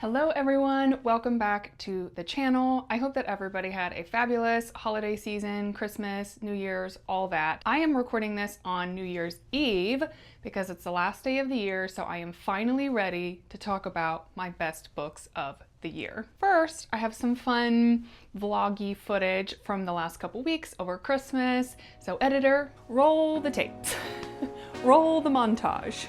Hello everyone, welcome back to the channel. I hope that everybody had a fabulous holiday season, Christmas, New Year's, all that. I am recording this on New Year's Eve because it's the last day of the year, so I am finally ready to talk about my best books of the year. First, I have some fun vloggy footage from the last couple weeks over Christmas. So editor, roll the tapes. Roll the montage.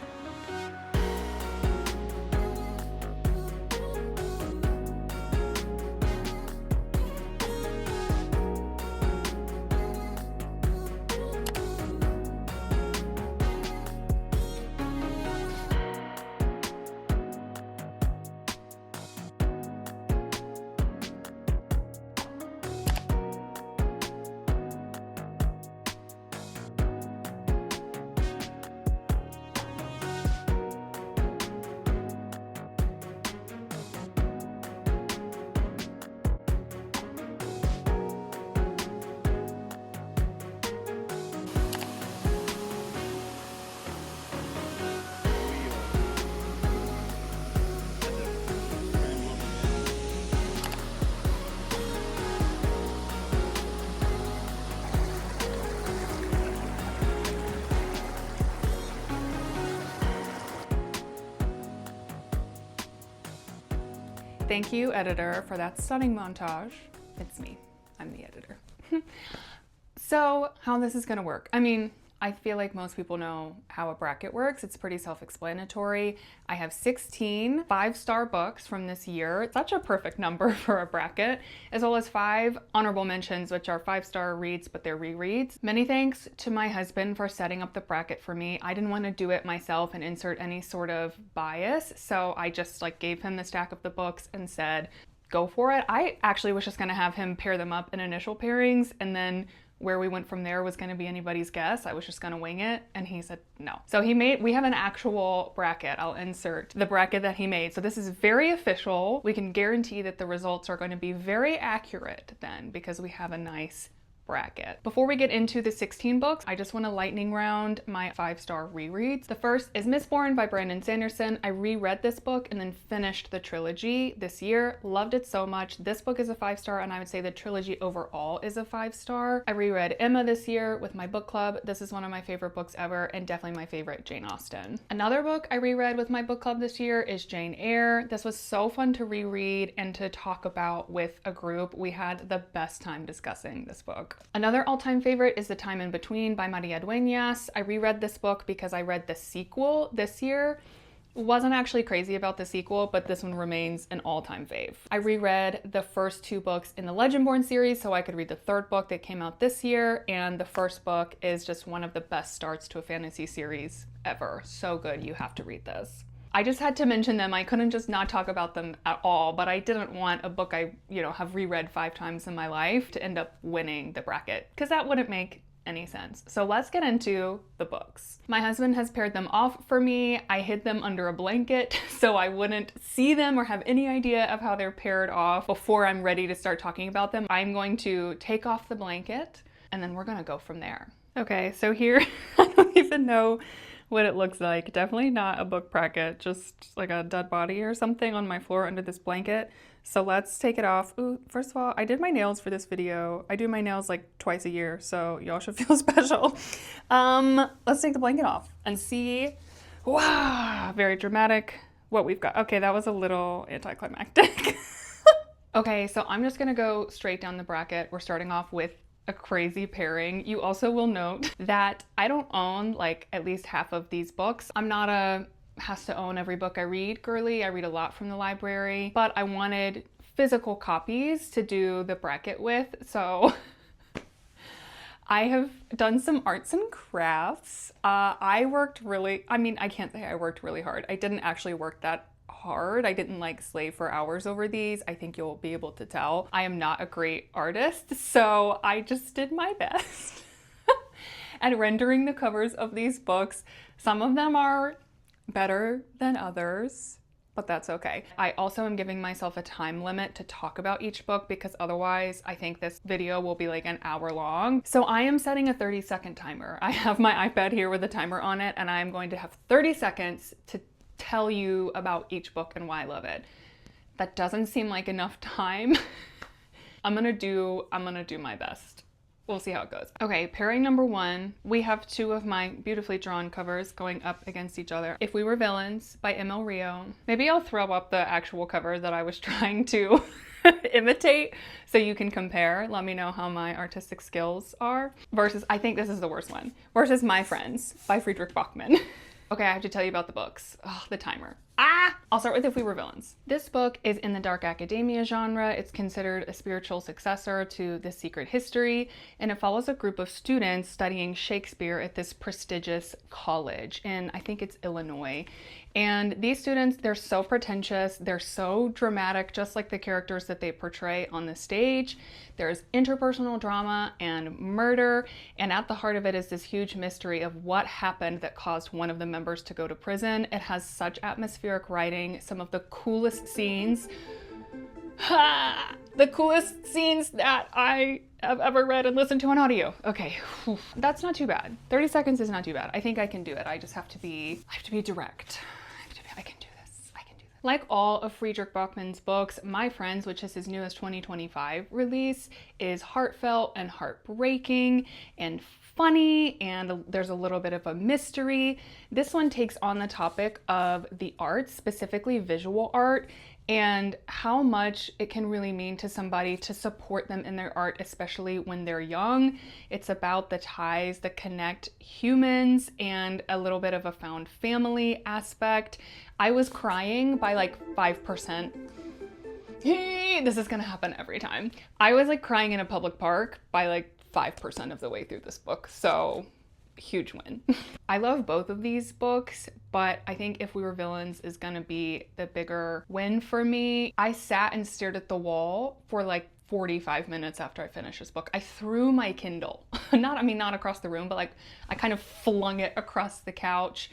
Thank you, editor, for that stunning montage. It's me. I'm the editor. So, how this is gonna work. I feel like most people know how a bracket works. It's pretty self-explanatory. I have 16 5-star books from this year. It's such a perfect number for a bracket, as well as 5 honorable mentions, which are 5-star reads, but they're rereads. Many thanks to my husband for setting up the bracket for me. I didn't want to do it myself and insert any sort of bias, so I just gave him the stack of the books and said, go for it. I actually was just gonna have him pair them up in initial pairings, and then where we went from there was going to be anybody's guess. I was just going to wing it, and he said no. So we have an actual bracket. I'll insert the bracket that he made. So this is very official. We can guarantee that the results are going to be very accurate then, because we have a nice bracket. Before we get into the 16 books, I just want to lightning round my 5-star rereads. The first is Mistborn by Brandon Sanderson. I reread this book and then finished the trilogy this year. Loved it so much. This book is a 5-star, and I would say the trilogy overall is a 5-star. I reread Emma this year with my book club. This is one of my favorite books ever, and definitely my favorite Jane Austen. Another book I reread with my book club this year is Jane Eyre. This was so fun to reread and to talk about with a group. We had the best time discussing this book. Another all-time favorite is The Time in Between by Maria Dueñas. I reread this book because I read the sequel this year. Wasn't actually crazy about the sequel, but this one remains an all-time fave. I reread the first 2 books in the Legendborn series so I could read the 3rd book that came out this year, and the first book is just one of the best starts to a fantasy series ever. So good, you have to read this. I just had to mention them. I couldn't just not talk about them at all, but I didn't want a book I, have reread 5 times in my life to end up winning the bracket, because that wouldn't make any sense. So let's get into the books. My husband has paired them off for me. I hid them under a blanket so I wouldn't see them or have any idea of how they're paired off before I'm ready to start talking about them. I'm going to take off the blanket and then we're gonna go from there. Okay, so here, I don't even know what it looks like. Definitely not a book bracket, just like a dead body or something on my floor under this blanket. So let's take it off. Ooh, first of all, I did my nails for this video. I do my nails like twice a year, so y'all should feel special. Let's take the blanket off and see, wow, very dramatic, what we've got. Okay, that was a little anticlimactic. Okay, so I'm just gonna go straight down the bracket. We're starting off with a crazy pairing. You also will note that I don't own at least half of these books. I'm not a has to own every book I read girly. I read a lot from the library, but I wanted physical copies to do the bracket with. So I have done some arts and crafts. I can't say I worked really hard. I didn't actually work that hard. I didn't slave for hours over these. I think you'll be able to tell. I am not a great artist, so I just did my best at rendering the covers of these books. Some of them are better than others, but that's okay. I also am giving myself a time limit to talk about each book because otherwise I think this video will be an hour long. So I am setting a 30-second timer. I have my iPad here with a timer on it, and I am going to have 30 seconds to tell you about each book and why I love it. That doesn't seem like enough time. I'm gonna do my best. We'll see how it goes. Okay, pairing number 1, we have 2 of my beautifully drawn covers going up against each other. If We Were Villains by ML Rio. Maybe I'll throw up the actual cover that I was trying to imitate so you can compare. Let me know how my artistic skills are. Versus, I think this is the worst one, versus My Friends by Friedrich Bachmann. Okay, I have to tell you about the books. Oh, the timer. I'll start with If We Were Villains. This book is in the dark academia genre. It's considered a spiritual successor to The Secret History, and it follows a group of students studying Shakespeare at this prestigious college in, I think it's Illinois. And these students, they're so pretentious, they're so dramatic, just like the characters that they portray on the stage. There's interpersonal drama and murder, and at the heart of it is this huge mystery of what happened that caused one of the members to go to prison. It has such atmospheric writing, some of the coolest scenes. The coolest scenes that I have ever read and listened to on audio. Okay, that's not too bad. 30 seconds is not too bad. I think I can do it. I just have to be direct. I can do this. I can do this. Like all of Friedrich Bachmann's books, My Friends, which is his newest 2025 release, is heartfelt and heartbreaking and funny, and there's a little bit of a mystery. This one takes on the topic of the arts, specifically visual art, and how much it can really mean to somebody to support them in their art, especially when they're young. It's about the ties that connect humans and a little bit of a found family aspect. I was crying by like 5%. This is gonna happen every time. I was like crying in a public park by like 5% of the way through this book, so huge win. I love both of these books, but I think If We Were Villains is gonna be the bigger win for me. I sat and stared at the wall for like 45 minutes after I finished this book. I threw my Kindle, not across the room, but like I kind of flung it across the couch.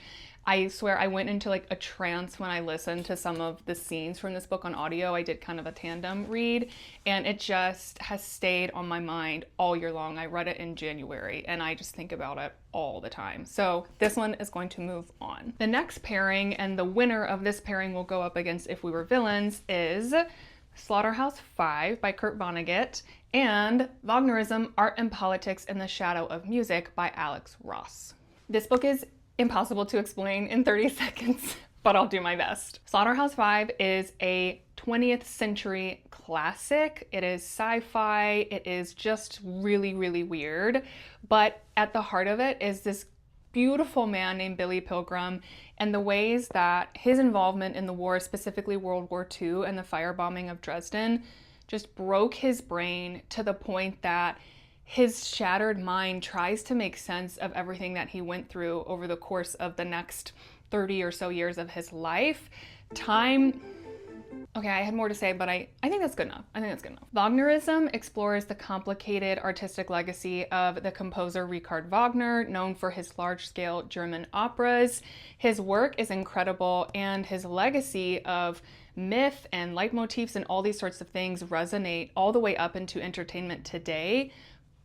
I swear I went into like a trance when I listened to some of the scenes from this book on audio. I did kind of a tandem read, and it just has stayed on my mind all year long. I read it in January and I just think about it all the time. So this one is going to move on. The next pairing, and the winner of this pairing will go up against If We Were Villains, is Slaughterhouse-Five by Kurt Vonnegut and Wagnerism, Art and Politics in the Shadow of Music by Alex Ross. This book is impossible to explain in 30 seconds, but I'll do my best. Slaughterhouse-Five is a 20th century classic. It is sci-fi. It is just really, really weird. But at the heart of it is this beautiful man named Billy Pilgrim, and the ways that his involvement in the war, specifically World War II and the firebombing of Dresden, just broke his brain to the point that his shattered mind tries to make sense of everything that he went through over the course of the next 30 or so years of his life. Okay, I had more to say, but I think that's good enough. Wagnerism explores the complicated artistic legacy of the composer Richard Wagner, known for his large-scale German operas. His work is incredible, and his legacy of myth and leitmotifs and all these sorts of things resonate all the way up into entertainment today.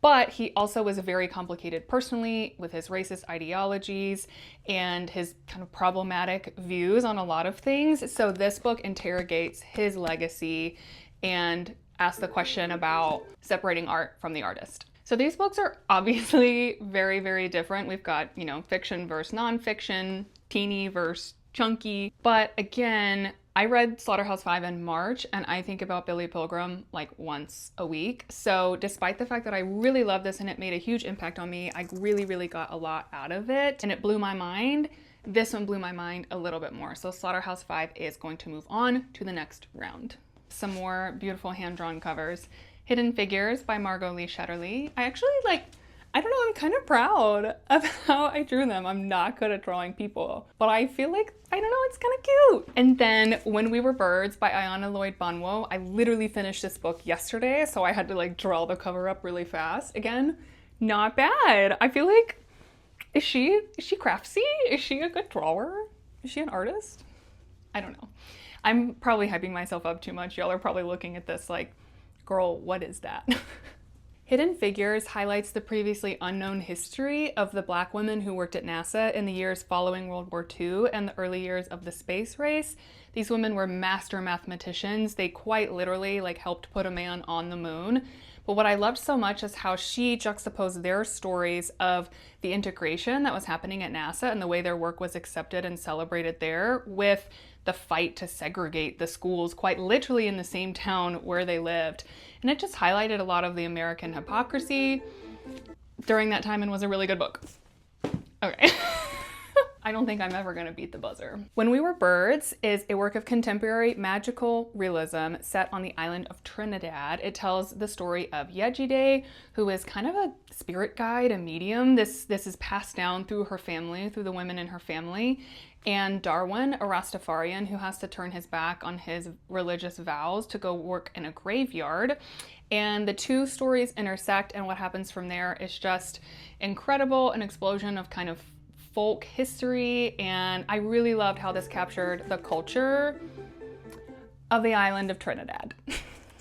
But he also was very complicated personally with his racist ideologies and his kind of problematic views on a lot of things. So this book interrogates his legacy and asks the question about separating art from the artist. So these books are obviously very, very different. We've got, fiction versus nonfiction, teeny versus chunky. But again, I read Slaughterhouse-Five in March, and I think about Billy Pilgrim like once a week. So despite the fact that I really love this and it made a huge impact on me, I really, really got a lot out of it and it blew my mind. This one blew my mind a little bit more. So Slaughterhouse-Five is going to move on to the next round. Some more beautiful hand-drawn covers. Hidden Figures by Margot Lee Shetterly. I don't know, I'm kind of proud of how I drew them. I'm not good at drawing people, but I feel like, it's kind of cute. And then When We Were Birds by Ayanna Lloyd Bonwo. I literally finished this book yesterday, so I had to draw the cover up really fast. Again, not bad. I feel like, is she craftsy? Is she a good drawer? Is she an artist? I don't know. I'm probably hyping myself up too much. Y'all are probably looking at this like, girl, what is that? Hidden Figures highlights the previously unknown history of the Black women who worked at NASA in the years following World War II and the early years of the space race. These women were master mathematicians. They quite literally helped put a man on the moon. But what I loved so much is how she juxtaposed their stories of the integration that was happening at NASA and the way their work was accepted and celebrated there with the fight to segregate the schools quite literally in the same town where they lived. And it just highlighted a lot of the American hypocrisy during that time and was a really good book. Okay. I don't think I'm ever gonna beat the buzzer. When We Were Birds is a work of contemporary magical realism set on the island of Trinidad. It tells the story of Yejide, who is kind of a spirit guide, a medium. This is passed down through her family, through the women in her family. And Darwin, a Rastafarian who has to turn his back on his religious vows to go work in a graveyard. And the two stories intersect, and what happens from there is just incredible, an explosion of kind of folk history, and I really loved how this captured the culture of the island of Trinidad.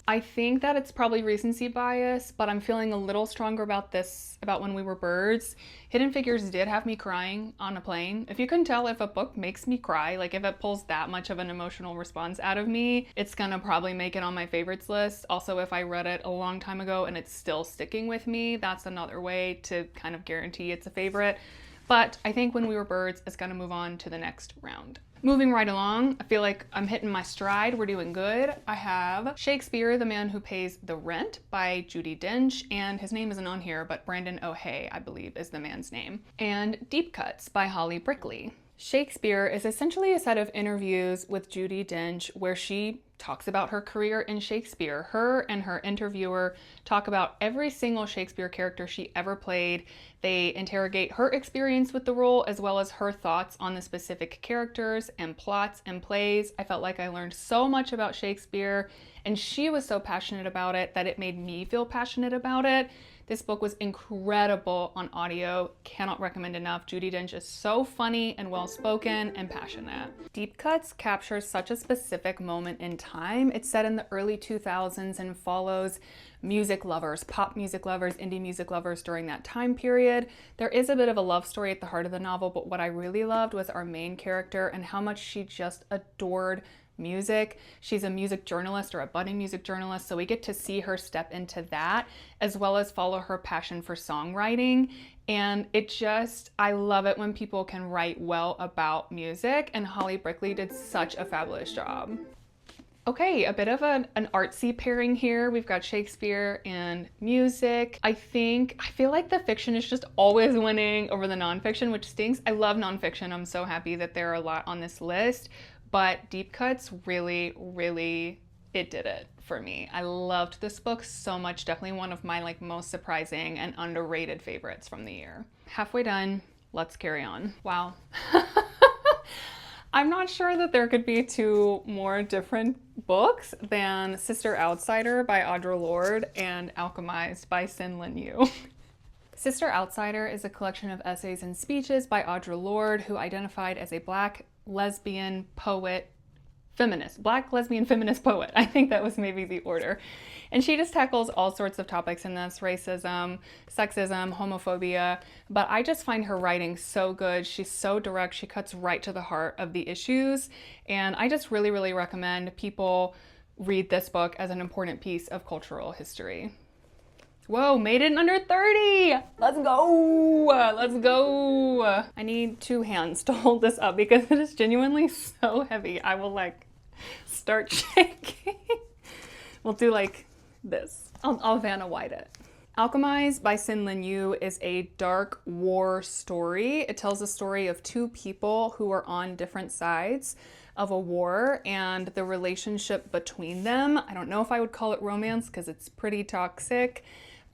I think that it's probably recency bias, but I'm feeling a little stronger about this, about When We Were Birds. Hidden Figures did have me crying on a plane. If you couldn't tell, if a book makes me cry, if it pulls that much of an emotional response out of me, it's gonna probably make it on my favorites list. Also, if I read it a long time ago and it's still sticking with me, that's another way to kind of guarantee it's a favorite. But I think When We Were Birds is gonna move on to the next round. Moving right along, I feel like I'm hitting my stride. We're doing good. I have Shakespeare, The Man Who Pays the Rent by Judi Dench, and his name isn't on here, but Brandon O'Hay, I believe, is the man's name. And Deep Cuts by Holly Brickley. Shakespeare is essentially a set of interviews with Judi Dench where she talks about her career in Shakespeare. Her and her interviewer talk about every single Shakespeare character she ever played. They interrogate her experience with the role as well as her thoughts on the specific characters and plots and plays. I felt like I learned so much about Shakespeare, and she was so passionate about it that it made me feel passionate about it. This book was incredible on audio. Cannot recommend enough. Judi Dench is so funny and well-spoken and passionate. Deep Cuts captures such a specific moment in time. It's set in the early 2000s and follows music lovers, pop music lovers, indie music lovers during that time period. There is a bit of a love story at the heart of the novel, but what I really loved was our main character and how much she just adored music. She's a music journalist or a budding music journalist, so we get to see her step into that as well as follow her passion for songwriting. And I love it when people can write well about music, and Holly Brickley did such a fabulous job. Okay, a bit of an artsy pairing here. We've got Shakespeare and music. I feel like the fiction is just always winning over the nonfiction, which stinks. I love nonfiction. I'm so happy that there are a lot on this list. But Deep Cuts really, it did it for me. I loved this book so much. Definitely one of my most surprising and underrated favorites from the year. Halfway done, let's carry on. Wow. I'm not sure that there could be two more different books than Sister Outsider by Audre Lorde and Alchemized by Sin-Lin Yu. Sister Outsider is a collection of essays and speeches by Audre Lorde, who identified as a Black lesbian poet, Black lesbian feminist poet. I think that was maybe the order. And she just tackles all sorts of topics in this: racism, sexism, homophobia. But I just find her writing so good. She's so direct. She cuts right to the heart of the issues. And I just really recommend people read this book as an important piece of cultural history. Whoa, made it in under 30. Let's go. Let's go. I need two hands to hold this up because it is genuinely so heavy. I will start shaking. We'll do this. I'll Vanna White it. Alchemized by Sin-Lin Yu is a dark war story. It tells the story of two people who are on different sides of a war and the relationship between them. I don't know if I would call it romance because it's pretty toxic.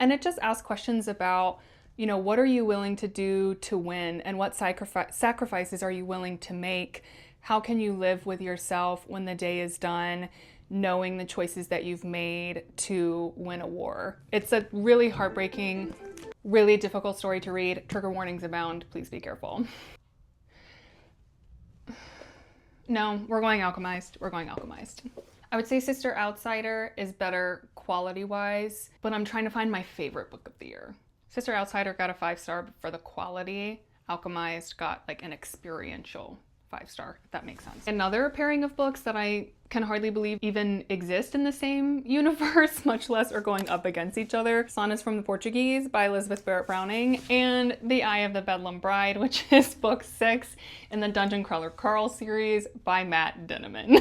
And it just asks questions about, what are you willing to do to win, and what sacrifices are you willing to make? How can you live with yourself when the day is done, knowing the choices that you've made to win a war? It's a really heartbreaking, really difficult story to read. Trigger warnings abound. Please be careful. No, we're going Alchemized. I would say Sister Outsider is better quality-wise, but I'm trying to find my favorite book of the year. Sister Outsider got a 5-star, but for the quality, Alchemized got like an experiential 5-star, if that makes sense. Another pairing of books that I can hardly believe even exist in the same universe, much less are going up against each other. Sonnets from the Portuguese by Elizabeth Barrett Browning and The Eye of the Bedlam Bride, which is book 6 in the Dungeon Crawler Carl series by Matt Dinniman.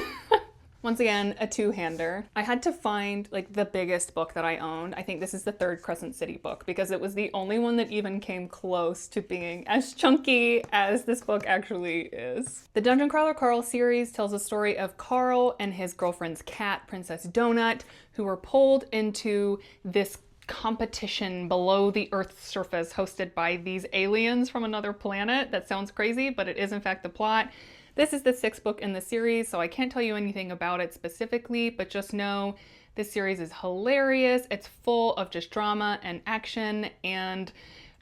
Once again, a two-hander. I had to find like the biggest book that I owned. I think this is the 3rd Crescent City book because it was the only one that even came close to being as chunky as this book actually is. The Dungeon Crawler Carl series tells the story of Carl and his girlfriend's cat, Princess Donut, who were pulled into this competition below the Earth's surface hosted by these aliens from another planet. That sounds crazy, but it is in fact the plot. This is the 6th book in the series, so I can't tell you anything about it specifically, but just know this series is hilarious. It's full of just drama and action, and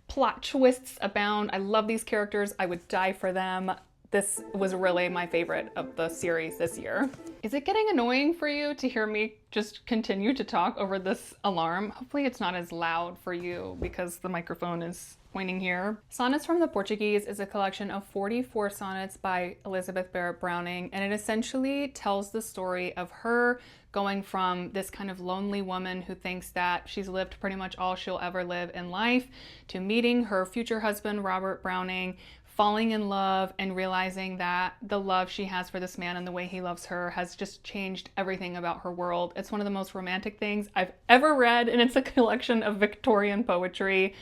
plot twists abound. I love these characters. I would die for them. This was really my favorite of the series this year. Is it getting annoying for you to hear me just continue to talk over this alarm? Hopefully it's not as loud for you because the microphone is pointing here. Sonnets from the Portuguese is a collection of 44 sonnets by Elizabeth Barrett Browning, and it essentially tells the story of her going from this kind of lonely woman who thinks that she's lived pretty much all she'll ever live in life to meeting her future husband, Robert Browning, falling in love and realizing that the love she has for this man and the way he loves her has just changed everything about her world. It's one of the most romantic things I've ever read, and it's a collection of Victorian poetry.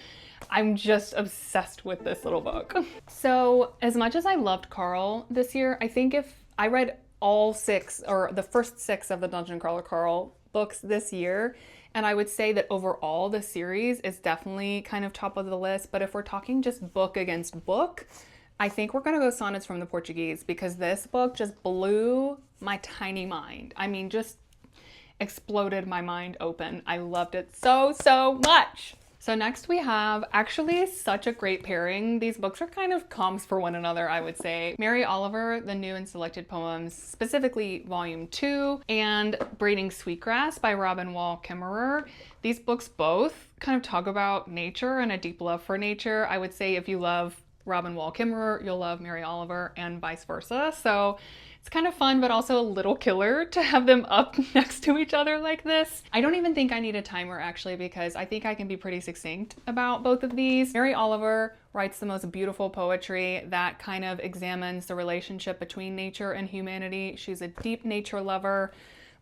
I'm just obsessed with this little book. So as much as I loved Carl this year, I think if I read all 6 or the first 6 of the Dungeon Crawler Carl books this year, and I would say that overall the series is definitely kind of top of the list, but if we're talking just book against book, I think we're gonna go Sonnets from the Portuguese because this book just blew my tiny mind. I mean, just exploded my mind open. I loved it so much. So next we have actually such a great pairing. These books are kind of comps for one another, I would say. Mary Oliver, The New and Selected Poems, specifically Volume 2, and Braiding Sweetgrass by Robin Wall Kimmerer. These books both kind of talk about nature and a deep love for nature. I would say if you love Robin Wall Kimmerer, you'll love Mary Oliver and vice versa. So it's kind of fun, but also a little killer to have them up next to each other like this. I don't even think I need a timer actually, because I think I can be pretty succinct about both of these. Mary Oliver writes the most beautiful poetry that kind of examines the relationship between nature and humanity. She's a deep nature lover.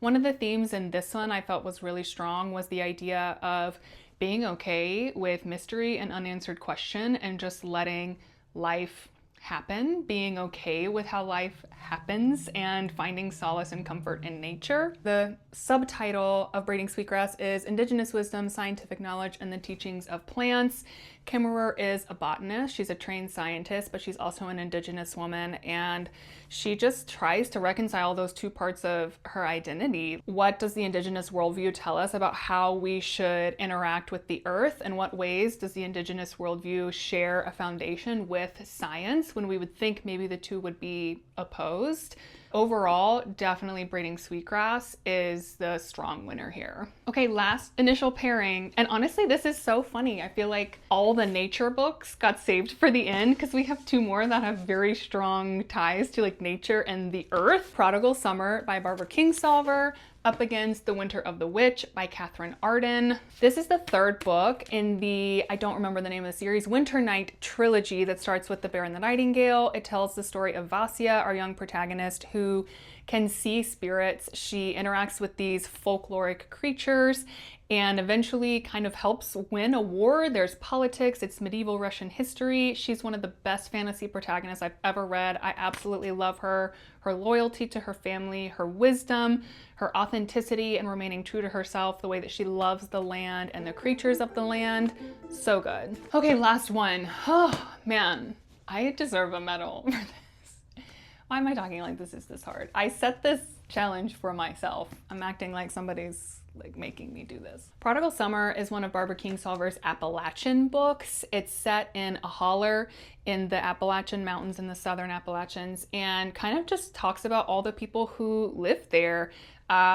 One of the themes in this one I felt was really strong was the idea of being okay with mystery and unanswered question and just letting life happen, being okay with how life happens and finding solace and comfort in nature. The subtitle of Braiding Sweetgrass is Indigenous Wisdom, Scientific Knowledge, and the Teachings of Plants. Kimmerer is a botanist. She's a trained scientist, but she's also an Indigenous woman, and she just tries to reconcile those two parts of her identity. What does the Indigenous worldview tell us about how we should interact with the earth, and what ways does the Indigenous worldview share a foundation with science when we would think maybe the two would be opposed? Overall, definitely Braiding Sweetgrass is the strong winner here. Okay, last initial pairing. And honestly, this is so funny. I feel like all the nature books got saved for the end because we have 2 more that have very strong ties to like nature and the earth. Prodigal Summer by Barbara Kingsolver, up against The Winter of the Witch by Catherine Arden. This is the 3rd book in the, I don't remember the name of the series, Winter Night trilogy that starts with The Bear and the Nightingale. It tells the story of Vasya, our young protagonist, who can see spirits. She interacts with these folkloric creatures and eventually kind of helps win a war. There's politics, it's medieval Russian history. She's one of the best fantasy protagonists I've ever read. I absolutely love her. Her loyalty to her family, her wisdom, her authenticity and remaining true to herself, the way that she loves the land and the creatures of the land. So good. Okay, last one. Oh man, I deserve a medal for this. Why am I talking like this is this hard? I set this challenge for myself. I'm acting like somebody's like making me do this. Prodigal Summer is one of Barbara Kingsolver's Appalachian books. It's set in a holler in the Appalachian Mountains in the Southern Appalachians and kind of just talks about all the people who live there.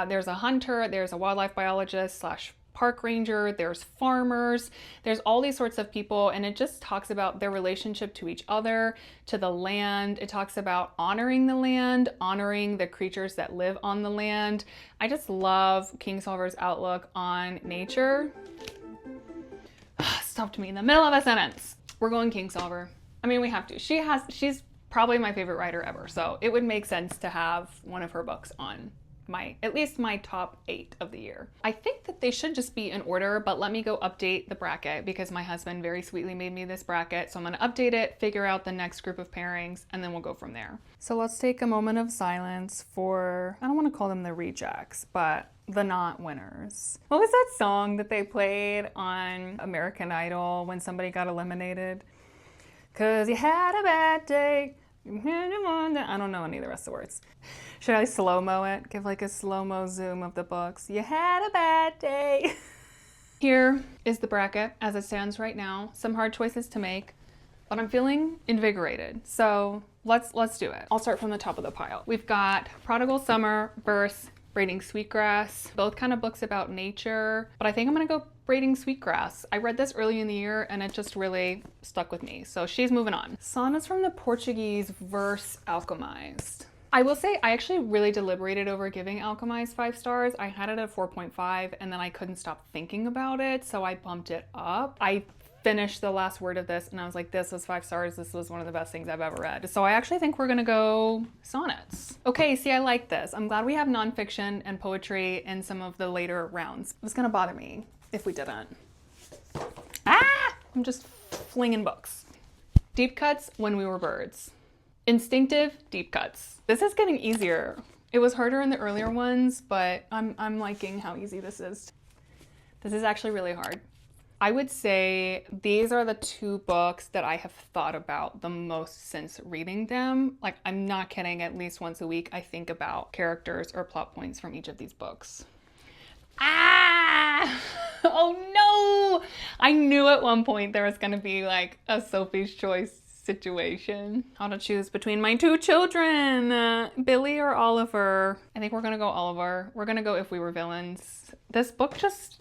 There's a hunter, there's a wildlife biologist slash park ranger, there's farmers, there's all these sorts of people, and it just talks about their relationship to each other, to the land. It talks about honoring the land, honoring the creatures that live on the land. I just love Kingsolver's outlook on nature. Stopped me in the middle of a sentence. We're going Kingsolver. I mean, we have to. She's probably my favorite writer ever, so it would make sense to have one of her books on at least my top 8 of the year. I think that they should just be in order, but let me go update the bracket because my husband very sweetly made me this bracket. So I'm gonna update it, figure out the next group of pairings, and then we'll go from there. So let's take a moment of silence for, I don't wanna call them the rejects, but the not winners. What was that song that they played on American Idol when somebody got eliminated? 'Cause you had a bad day. I don't know any of the rest of the words. Should I slow-mo it? Give like a slow-mo zoom of the books. You had a bad day. Here is the bracket as it stands right now. Some hard choices to make, but I'm feeling invigorated. So let's do it. I'll start from the top of the pile. We've got Prodigal Summer versus Braiding Sweetgrass, both kind of books about nature, but I think I'm gonna go Braiding Sweetgrass. I read this early in the year and it just really stuck with me. So she's moving on. Sonnets from the Portuguese versus Alchemized. I will say I actually really deliberated over giving Alchemized 5 stars. I had it at 4.5 and then I couldn't stop thinking about it, so I bumped it up. I finished the last word of this and I was like, this was 5 stars. This was one of the best things I've ever read. So I actually think we're gonna go Sonnets. Okay, see, I like this. I'm glad we have nonfiction and poetry in some of the later rounds. It was gonna bother me if we didn't. I'm just flinging books. Deep Cuts, When We Were Birds. Instinctive deep cuts. This is getting easier. It was harder in the earlier ones, but I'm liking how easy this is. This is actually really hard. I would say these are the 2 books that I have thought about the most since reading them. Like, I'm not kidding, at least once a week I think about characters or plot points from each of these books. Oh no! I knew at one point there was gonna be like a Sophie's Choice situation. How to choose between my 2 children, Billy or Oliver. I think we're gonna go Oliver. We're gonna go If We Were Villains. This book just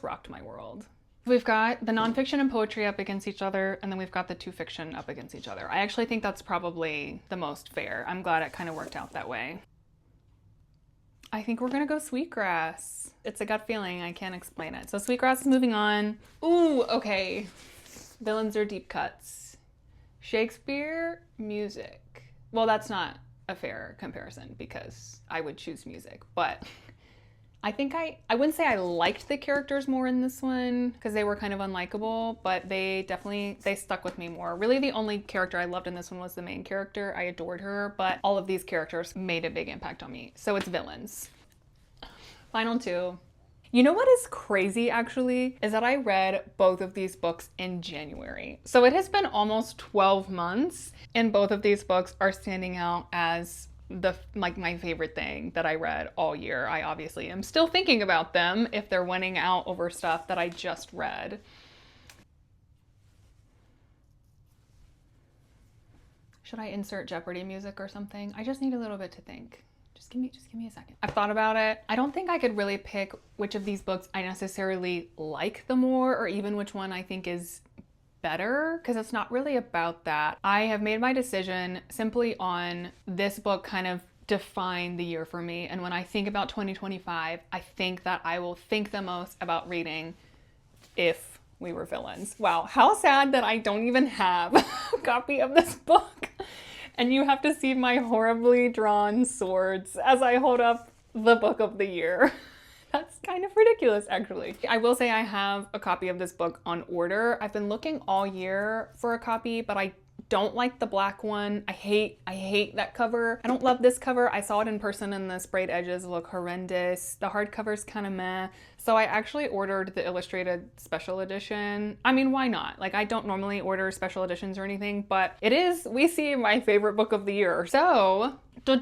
rocked my world. We've got the nonfiction and poetry up against each other, and then we've got the 2 fiction up against each other. I actually think that's probably the most fair. I'm glad it kind of worked out that way. I think we're gonna go Sweetgrass. It's a gut feeling, I can't explain it. So Sweetgrass is moving on. Ooh, okay. Villains or deep cuts. Shakespeare, music. Well, that's not a fair comparison because I would choose music, but I think I wouldn't say I liked the characters more in this one because they were kind of unlikable, but they stuck with me more. Really the only character I loved in this one was the main character. I adored her, but all of these characters made a big impact on me. So it's villains. Final 2. You know what is crazy actually is that I read both of these books in January. So it has been almost 12 months and both of these books are standing out as my favorite thing that I read all year. I obviously am still thinking about them if they're winning out over stuff that I just read. Should I insert Jeopardy music or something? I just need a little bit to think. Just give me a second. I've thought about it. I don't think I could really pick which of these books I necessarily like the more or even which one I think is better because it's not really about that. I have made my decision simply on this book kind of defined the year for me, and when I think about 2025, I think that I will think the most about reading If We Were Villains. Wow, how sad that I don't even have a copy of this book. And you have to see my horribly drawn swords as I hold up the book of the year. That's kind of ridiculous, actually. I will say I have a copy of this book on order. I've been looking all year for a copy, but I don't like the black one. I hate that cover. I don't love this cover. I saw it in person and the sprayed edges look horrendous. The hardcover's kind of meh. So I actually ordered the illustrated special edition. I mean, why not? Like, I don't normally order special editions or anything, but it is, we see, my favorite book of the year. So, I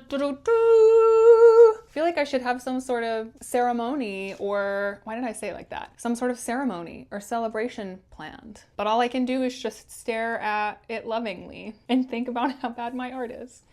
feel like I should have some sort of ceremony, or why did I say it like that? Some sort of ceremony or celebration planned. But all I can do is just stare at it lovingly and think about how bad my art is.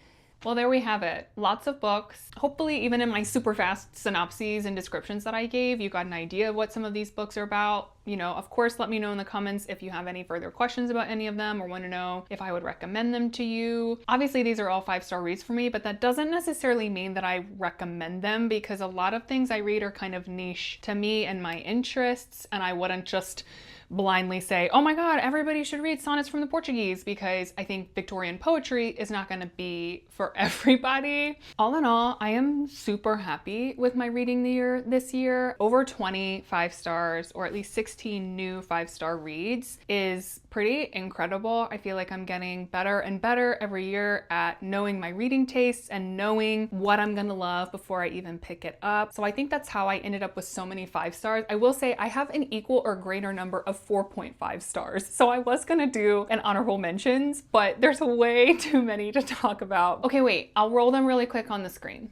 Well, there we have it. Lots of books. Hopefully, even in my super fast synopses and descriptions that I gave, you got an idea of what some of these books are about. You know, of course, let me know in the comments if you have any further questions about any of them or want to know if I would recommend them to you. Obviously, these are all 5-star reads for me, but that doesn't necessarily mean that I recommend them, because a lot of things I read are kind of niche to me and my interests, and I wouldn't just blindly say, oh my God, everybody should read Sonnets from the Portuguese, because I think Victorian poetry is not going to be for everybody. All in all, I am super happy with my reading this year. Over 20 5-stars, or at least 16 new 5-star reads, is pretty incredible. I feel like I'm getting better and better every year at knowing my reading tastes and knowing what I'm gonna love before I even pick it up. So I think that's how I ended up with so many 5-stars. I will say I have an equal or greater number of 4.5 stars. So I was gonna do an honorable mentions, but there's way too many to talk about. Okay, wait, I'll roll them really quick on the screen.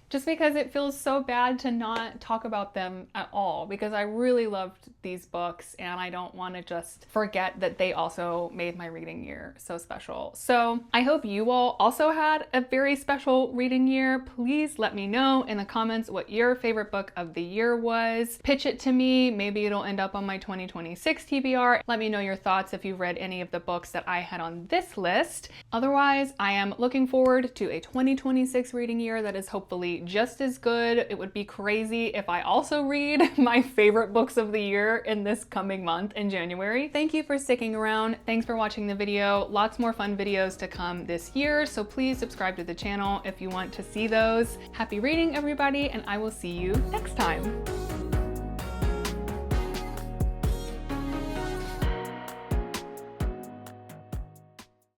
Just because it feels so bad to not talk about them at all, because I really loved these books and I don't want to just forget that they also made my reading year so special. So I hope you all also had a very special reading year. Please let me know in the comments what your favorite book of the year was. Pitch it to me. Maybe it'll end up on my 2026 TBR. Let me know your thoughts if you've read any of the books that I had on this list. Otherwise, I am looking forward to a 2026 reading year that is hopefully just as good. It would be crazy if I also read my favorite books of the year in this coming month in January. Thank you for sticking around. Thanks for watching the video. Lots more fun videos to come this year, so please subscribe to the channel if you want to see those. Happy reading, everybody, and I will see you next time.